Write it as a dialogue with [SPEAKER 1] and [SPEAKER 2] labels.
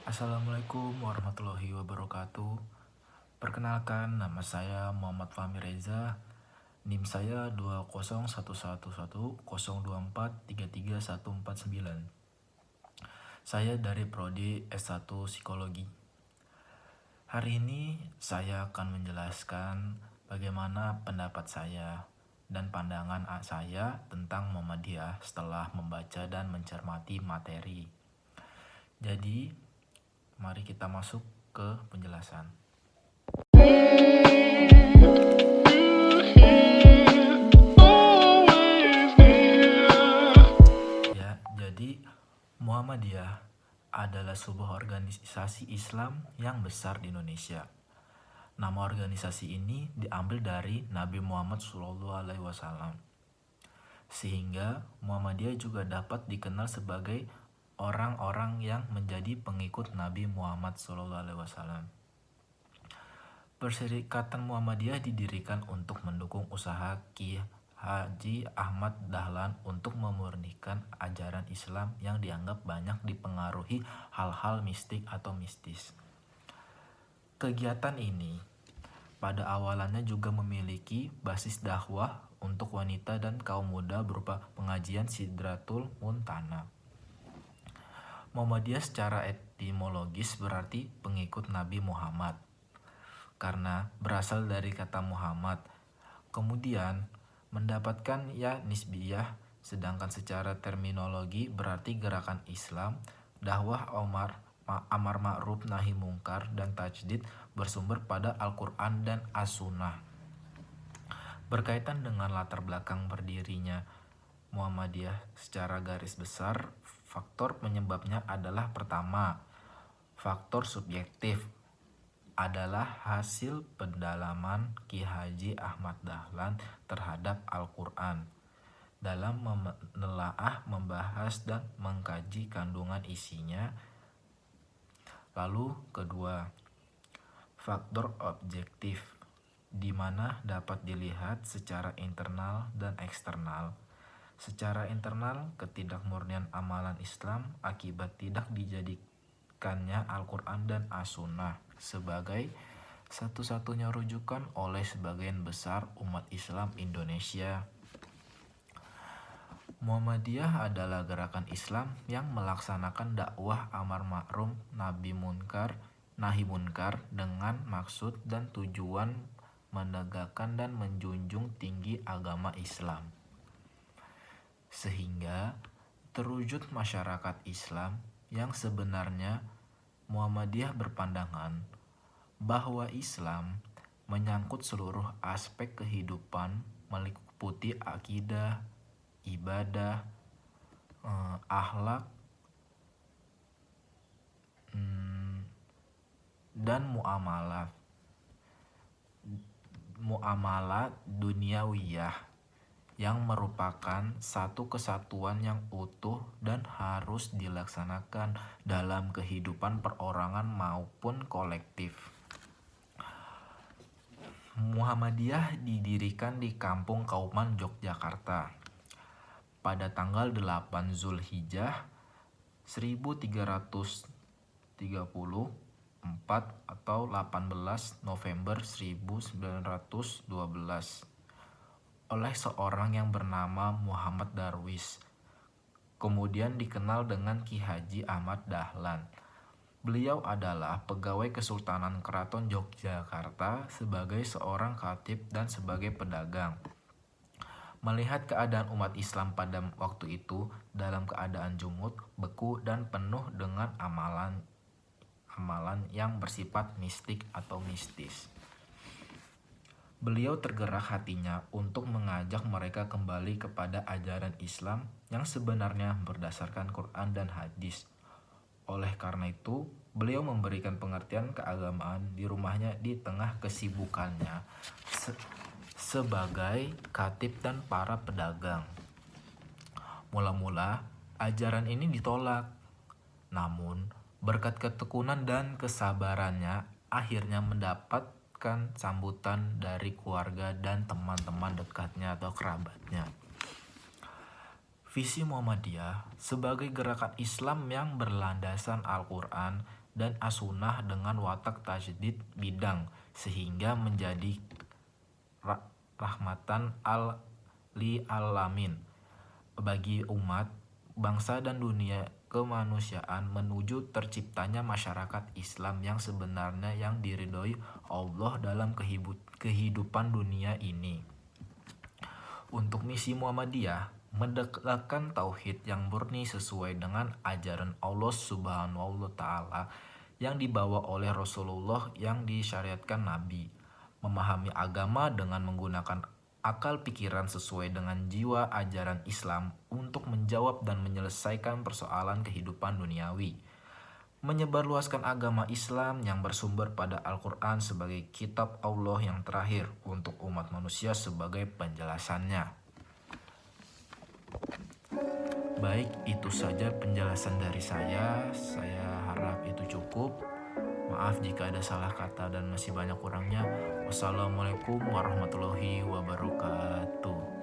[SPEAKER 1] Assalamualaikum warahmatullahi wabarakatuh. Perkenalkan, nama saya Muhammad Fahmi Reza. NIM saya 2011102433149. Saya dari Prodi S1 Psikologi. Hari ini saya akan menjelaskan bagaimana pendapat saya dan pandangan saya tentang Muhammadiyah setelah membaca dan mencermati materi. Jadi, mari kita masuk ke penjelasan. Ya, jadi Muhammadiyah adalah sebuah organisasi Islam yang besar di Indonesia. Nama organisasi ini diambil dari Nabi Muhammad SAW. Sehingga Muhammadiyah juga dapat dikenal sebagai orang-orang yang menjadi pengikut Nabi Muhammad SAW. Perserikatan Muhammadiyah didirikan untuk mendukung usaha Ki Haji Ahmad Dahlan untuk memurnikan ajaran Islam yang dianggap banyak dipengaruhi hal-hal mistik atau mistis. Kegiatan ini pada awalannya juga memiliki basis dakwah untuk wanita dan kaum muda berupa pengajian Sidratul Muntana. Muhammadiyah secara etimologis berarti pengikut Nabi Muhammad, karena berasal dari kata Muhammad. Kemudian mendapatkan ya nisbiyah, sedangkan secara terminologi berarti gerakan Islam, dakwah amar ma'ruf nahi mungkar dan tajdid bersumber pada Al-Quran dan As-Sunnah. Berkaitan dengan latar belakang berdirinya Muhammadiyah secara garis besar, faktor penyebabnya adalah pertama, faktor subjektif adalah hasil pendalaman Ki Haji Ahmad Dahlan terhadap Al-Quran dalam menelaah, membahas, dan mengkaji kandungan isinya. Lalu kedua, faktor objektif, di mana dapat dilihat secara internal dan eksternal. Secara internal, ketidakmurnian amalan Islam akibat tidak dijadikannya Al-Quran dan As-Sunnah sebagai satu-satunya rujukan oleh sebagian besar umat Islam Indonesia. Muhammadiyah adalah gerakan Islam yang melaksanakan dakwah amar ma'ruf nahi munkar dengan maksud dan tujuan menegakkan dan menjunjung tinggi agama Islam, sehingga terwujud masyarakat Islam yang sebenarnya. Muhammadiyah berpandangan bahwa Islam menyangkut seluruh aspek kehidupan meliputi akidah, ibadah, akhlak, dan muamalah duniawiyah yang merupakan satu kesatuan yang utuh dan harus dilaksanakan dalam kehidupan perorangan maupun kolektif. Muhammadiyah didirikan di Kampung Kauman, Yogyakarta pada tanggal 8 Zulhijjah 1334 atau 18 November 1912 oleh seorang yang bernama Muhammad Darwis, kemudian dikenal dengan Ki Haji Ahmad Dahlan. Beliau adalah pegawai Kesultanan Keraton Yogyakarta sebagai seorang khatib dan sebagai pedagang. Melihat keadaan umat Islam pada waktu itu dalam keadaan jumud, beku, dan penuh dengan amalan yang bersifat mistik atau mistis, beliau tergerak hatinya untuk mengajak mereka kembali kepada ajaran Islam yang sebenarnya berdasarkan Quran dan hadis. Oleh karena itu, beliau memberikan pengertian keagamaan di rumahnya di tengah kesibukannya sebagai khatib dan para pedagang. Mula-mula, ajaran ini ditolak. Namun, berkat ketekunan dan kesabarannya, akhirnya mendapatkan sambutan dari keluarga dan teman-teman dekatnya atau kerabatnya. Visi Muhammadiyah sebagai gerakan Islam yang berlandasan Al-Quran dan as-sunnah dengan watak tajdid bidang sehingga menjadi rahmatan li alamin bagi umat, bangsa dan dunia kemanusiaan menuju terciptanya masyarakat Islam yang sebenarnya yang diridhoi Allah dalam kehidupan dunia ini. Untuk misi Muhammadiyah, menegakkan tauhid yang murni sesuai dengan ajaran Allah Subhanahu wa taala yang dibawa oleh Rasulullah yang disyariatkan Nabi. Memahami agama dengan menggunakan akal pikiran sesuai dengan jiwa ajaran Islam untuk menjawab dan menyelesaikan persoalan kehidupan duniawi. Menyebarluaskan agama Islam yang bersumber pada Al-Quran sebagai kitab Allah yang terakhir untuk umat manusia sebagai penjelasannya. Baik, itu saja penjelasan dari saya. Saya harap itu cukup. Maaf jika ada salah kata dan masih banyak kurangnya. Wassalamualaikum warahmatullahi wabarakatuh.